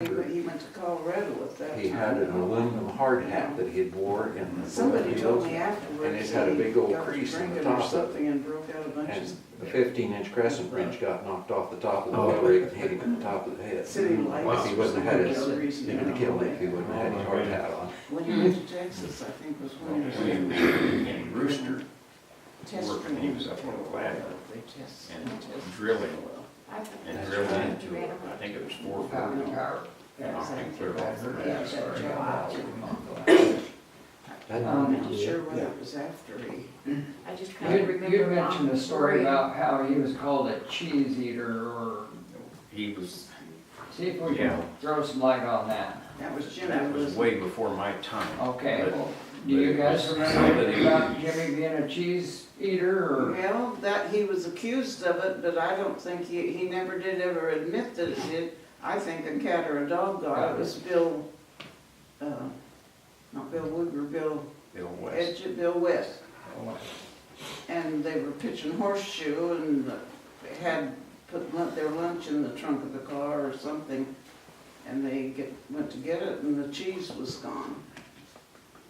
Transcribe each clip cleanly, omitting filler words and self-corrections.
He went to Colorado with that. He had an aluminum hard hat that he'd wore in the Somebody told me and afterwards. it had a big old he got crease in the drinking or top of something and broke out a bunch and of. the 15-inch crescent wrench got knocked off the top of the oil rig and hit him at the top of the head. City lights. If he wouldn't have had his, For no reason he would have at killed all. him if he wouldn't have had his hard hat on. When he went to Texas, I think was when he was. When he was in Rooster, testing. working, he was up on the ladder They test. and test. drilling, I think and that's drilling right. into it. I think it was 4 Pound foot. power. Knocked him clear off the Yeah, ladder. that job. That- I'm not sure whether it was after he. I just kind of remember. You mentioned Mom a story worrying. about how he was called a cheese eater, or, He was, see if we Yeah. can throw some light on that. That was Jimmy. that was wasn't way before my time. Okay, But- well, do you but it guys was remember anything somebody- about Jimmy being a cheese eater, or? Well, that, he was accused of it, but I don't think he never did ever admit that it did. I think a cat or a dog got it. It was Bill, not Bill Woodger, Bill Bill West. Bill West. Oh, And they were pitching horseshoe and had put their lunch in the trunk of the car or something. And they went to get it and the cheese was gone.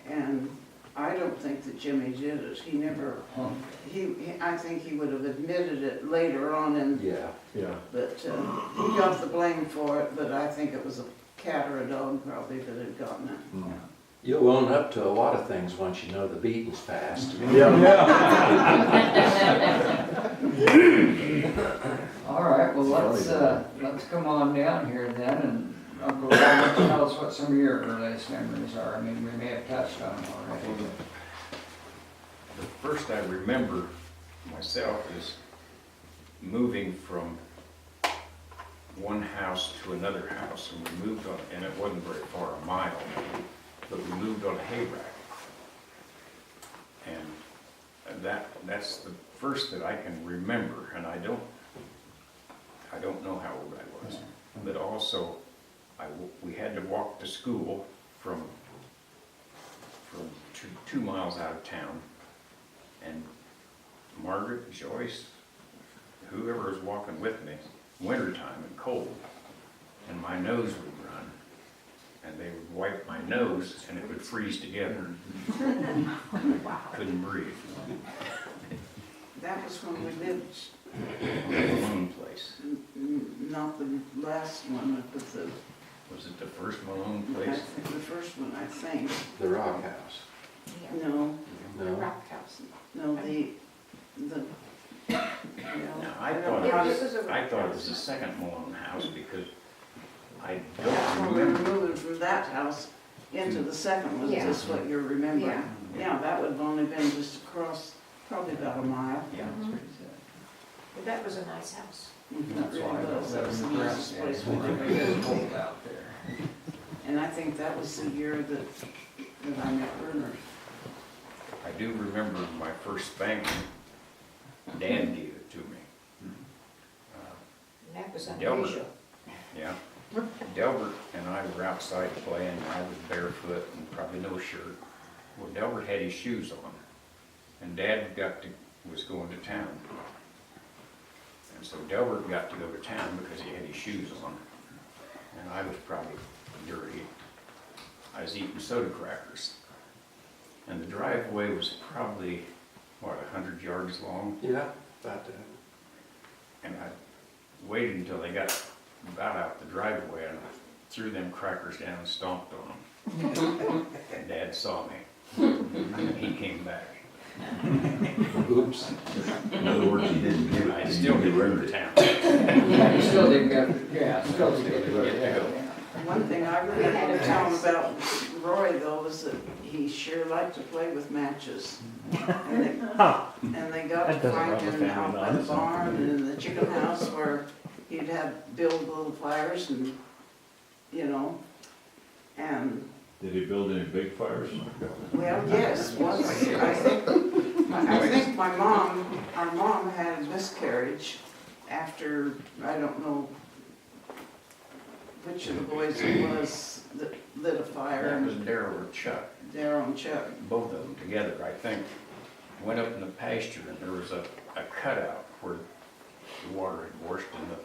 And I don't think that Jimmy did it. He never, I think he would have admitted it later on and, Yeah, but he got the blame for it, but I think it was a cat or a dog probably that had gotten it. you'll own up to a lot of things once you know the beating's passed. All right, well, let's come on down here then, and Uncle Delbert, tell us what some of your earliest memories are. I mean, we may have touched on them already. The first I remember myself is moving from one house to another house, and we moved on, and it wasn't very far, a mile, but we moved on a hay rack. And that's the first that I can remember, and I don't know how old I was, but also we had to walk to school from 2 miles out of town, and Margaret, Joyce, whoever was walking with me, wintertime and cold, and my nose would run, and they would wipe my nose and it would freeze together. Couldn't breathe. That was when we lived, The Malone place. not the last one, but Was it the first Malone I place? think the first one, I think. The Rock House. Yeah, No, the No, rock house. no, the, No, I I don't thought know it how was, it was a I rock thought it house. was the second Malone house because I That's don't when we were remember. moving from that house into the second one, is Yeah. this what you're remembering? Yeah. Yeah, that would have only been just across, probably about a mile. Yeah. But that was a nice house. That's It why I really don't was. let That was the them nicest dress place it. we've ever It is been. cold out there. And I think that was the year that I met Bernard. I do remember my first spanking. Dad gave it to me. And that was Delbert. unusual. Yeah. Delbert and I were outside playing, and I was barefoot and probably no shirt. Well, Delbert had his shoes on, and Dad was going to town. And so Delbert got to go to town because he had his shoes on, and I was probably dirty. I was eating soda crackers. And the driveway was probably, 100 yards long? yeah, about that. And I waited until they got about out the driveway and I threw them crackers down and stomped on them. And Dad saw me. And he came back. Oops. In other words, he didn't give it. I still didn't remember town. Yeah, you still didn't get, yeah, still didn't get to go. Get to go. One thing I really want to tell him about Roy though was that he sure liked to play with matches. And they got to That doesn't find run the him out family by the line. barn and in the chicken house where he'd have build little fires and, and, Did he build any big fires? well, yes, once, I think our mom had a miscarriage after, I don't know which of the boys it was that lit a fire. That was Darrell or Chuck, Darryl and Chuck. both of them together, I think. Went up in the pasture and there was a cutout where the water had washed in the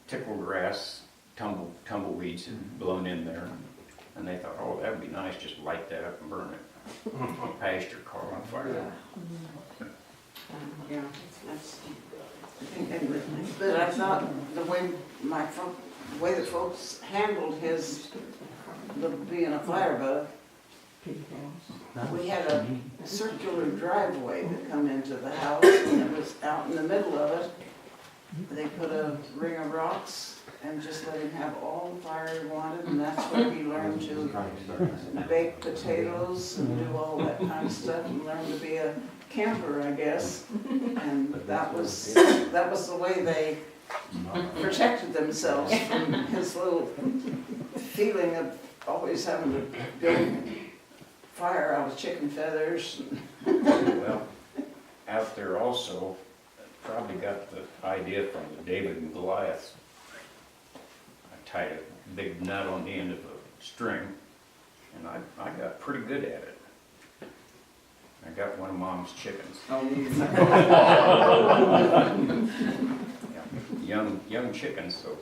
tickle grass, tumbleweeds had blown in there. And they thought, oh, that'd be nice, just light that up and burn it. Pasture car on fire. Yeah, that's, but I thought the way the way the folks handled being a firebug, we had a circular driveway that come into the house, and it was out in the middle of it. They put a ring of rocks and just let him have all the fire he wanted, and that's where he learned to bake potatoes and do all that kind of stuff, and learn to be a camper, I guess. And that was the way they protected themselves from his little feeling of always having to build fire out of chicken feathers. Well, out there also, probably got the idea from the David and Goliath. I tied a big nut on the end of a string, and I got pretty good at it. I got one of Mom's chickens. Yeah, young chickens, so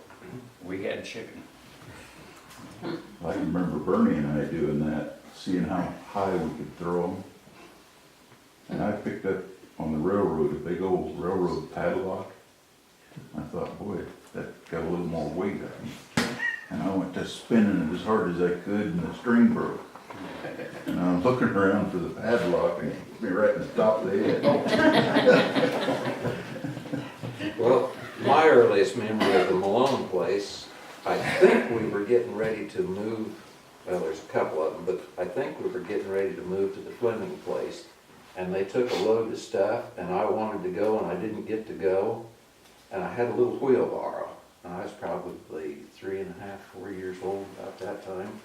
we had chicken. I can remember Bernie and I doing that, seeing how high we could throw them. And I picked up on the railroad, a big old railroad padlock. I thought, boy, that got a little more weight on it. And I went to spinning it as hard as I could, and the string broke. And I'm looking around for the padlock, and it hit me right in the top of the head. Well, my earliest memory of the Malone place, I think we were getting ready to move, well, there's a couple of them, but I think we were getting ready to move to the Fleming place. And they took a load of stuff, and I wanted to go, and I didn't get to go. And I had a little wheelbarrow, and I was probably 3.5, 4 years old about that time.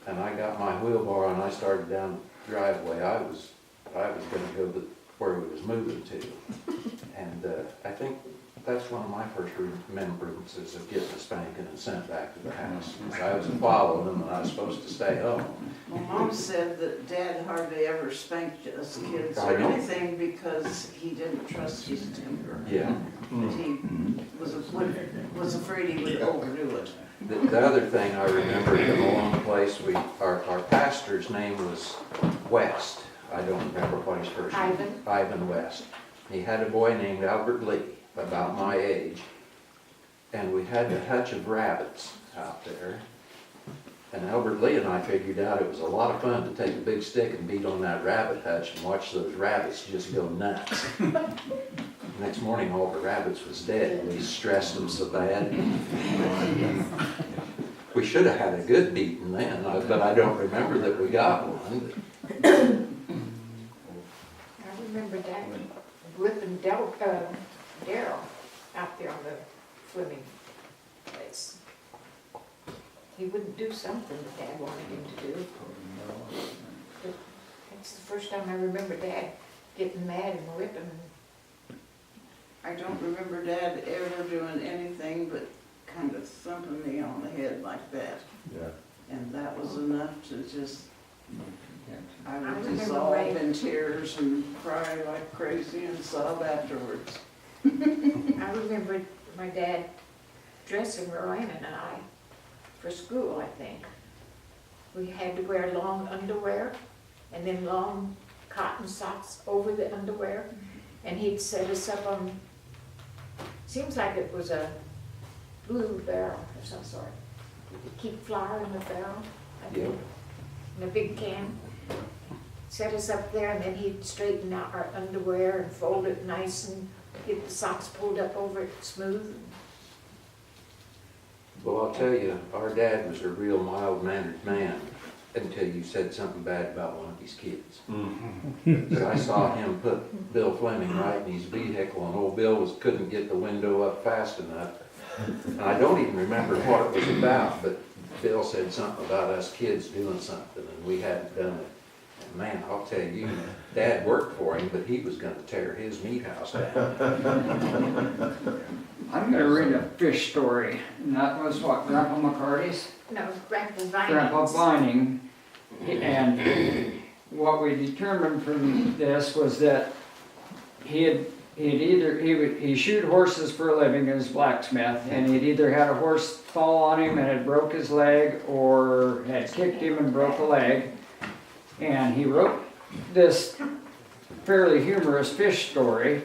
And I got my wheelbarrow, and I started down the driveway. I was gonna go to where we was moving to. And I think that's one of my first remembrances of getting a spanking and sent back to the house. I was following them, and I was supposed to stay home. Well, Mom said that Dad hardly ever spanked us kids I or know. anything because he didn't trust his temper. Yeah. He was afraid he would overdo it. The other thing I remember at the Malone place, our pastor's name was West. I don't remember what his first name. Ivan West. He had a boy named Albert Lee, about my age, and we had a hutch of rabbits out there. And Albert Lee and I figured out it was a lot of fun to take a big stick and beat on that rabbit hutch and watch those rabbits just go nuts. Next morning, all the rabbits was dead. We stressed them so bad. We should have had a good beating then, but I don't remember that we got one. I remember Dad whipping Daryl out there on the Fleming place. He wouldn't do something that Dad wanted him to do. But that's the first time I remember Dad getting mad and whipping. I don't remember Dad ever doing anything but kind of thumping me on the head like that. Yeah. And that was enough to just, I I would remember dissolve Ray. in tears and cry like crazy and sob afterwards. I remember my dad dressing Ryan and I for school, I think. We had to wear long underwear and then long cotton socks over the underwear. And he'd set us up on, seems like it was a blue barrel of some sort. He'd keep flour in the barrel, I think, in a big can. Set us up there, and then he'd straighten out our underwear and fold it nice and get the socks pulled up over it smooth. Well, I'll tell you, our dad was a real mild-mannered man until you said something bad about one of his kids. So I saw him put Bill Fleming right in his vehicle, and old Bill couldn't get the window up fast enough. And I don't even remember what it was about, but Bill said something about us kids doing something, and we hadn't done it. And man, I'll tell you, Dad worked for him, but he was gonna tear his meat house down. I'm gonna read a fish story, and that was what, Grandpa McCarty's? No, Grandpa Vinings. Grandpa Vining. And what we determined from this was that he he shoot horses for a living as blacksmith, and he'd either had a horse fall on him and had broke his leg, or had kicked him and broke a leg. And he wrote this fairly humorous fish story,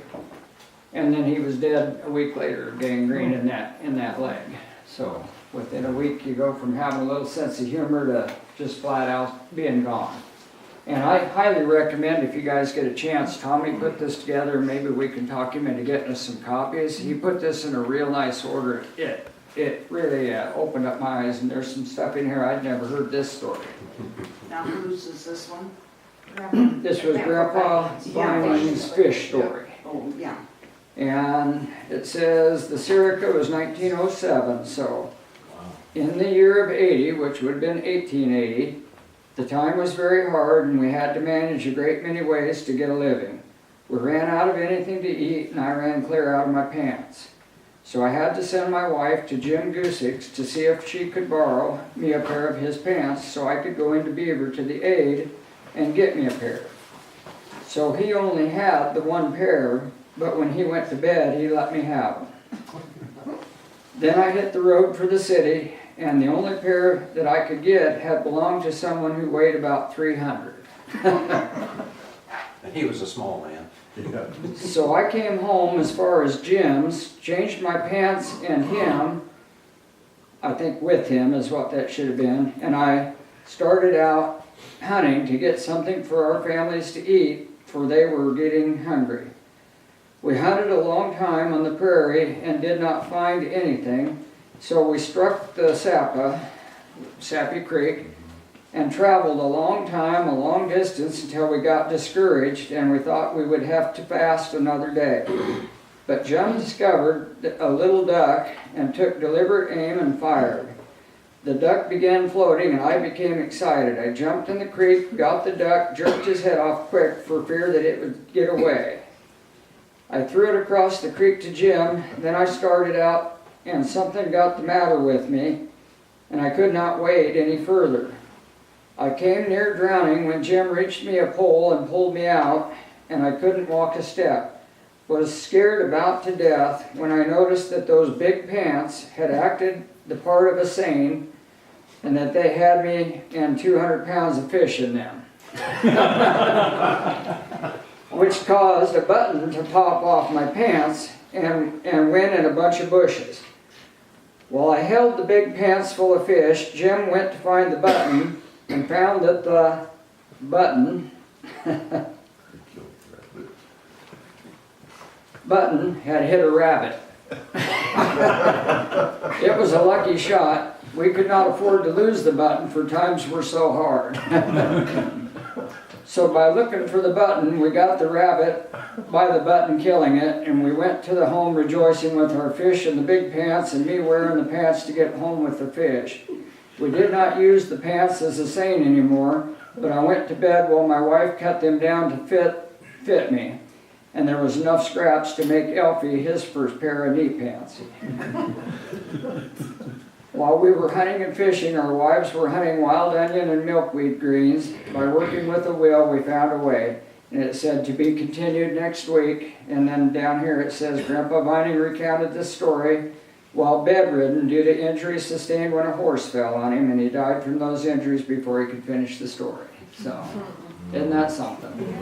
and then he was dead a week later, gangrene in that leg. So within a week, you go from having a little sense of humor to just flat out being gone. And I highly recommend, if you guys get a chance, Tommy put this together, maybe we can talk him into getting us some copies. He put this in a real nice order. It really opened up my eyes, and there's some stuff in here, I'd never heard this story. Now, whose is this one? This was Grandpa Vining's fish story. Oh, yeah. And it says the Sirica was 1907, so in the year of 80, which would have been 1880, the time was very hard and we had to manage a great many ways to get a living. We ran out of anything to eat and I ran clear out of my pants. So I had to send my wife to Jim Gusick's to see if she could borrow me a pair of his pants so I could go into Beaver to the aid and get me a pair. So he only had the one pair, but when he went to bed, he let me have them. Then I hit the road for the city, and the only pair that I could get had belonged to someone who weighed about 300. And he was a small man. So I came home as far as Jim's, changed my pants and him, I think with him is what that should have been, and I started out hunting to get something for our families to eat, for they were getting hungry. We hunted a long time on the prairie and did not find anything, so we struck the Sappy Creek, and traveled a long time, a long distance, until we got discouraged and we thought we would have to fast another day. But Jim discovered a little duck and took deliberate aim and fired. The duck began floating and I became excited. I jumped in the creek, got the duck, jerked his head off quick for fear that it would get away. I threw it across the creek to Jim, then I started out and something got the matter with me and I could not wade any further. I came near drowning when Jim reached me a pole and pulled me out, and I couldn't walk a step. Was scared about to death when I noticed that those big pants had acted the part of a seine and that they had me and 200 pounds of fish in them. Which caused a button to pop off my pants and went in a bunch of bushes. While I held the big pants full of fish, Jim went to find the button and found that the button had hit a rabbit. It was a lucky shot. We could not afford to lose the button, for times were so hard. So by looking for the button, we got the rabbit by the button killing it, and we went to the home rejoicing with our fish and the big pants and me wearing the pants to get home with the fish. We did not use the pants as a seine anymore, but I went to bed while my wife cut them down to fit me. And there was enough scraps to make Elfie his first pair of knee pants. While we were hunting and fishing, our wives were hunting wild onion and milkweed greens. By working with a will, we found a way. And it said to be continued next week. And then down here it says, Grandpa Vining recounted this story while bedridden due to injuries sustained when a horse fell on him, and he died from those injuries before he could finish the story. So, isn't that something?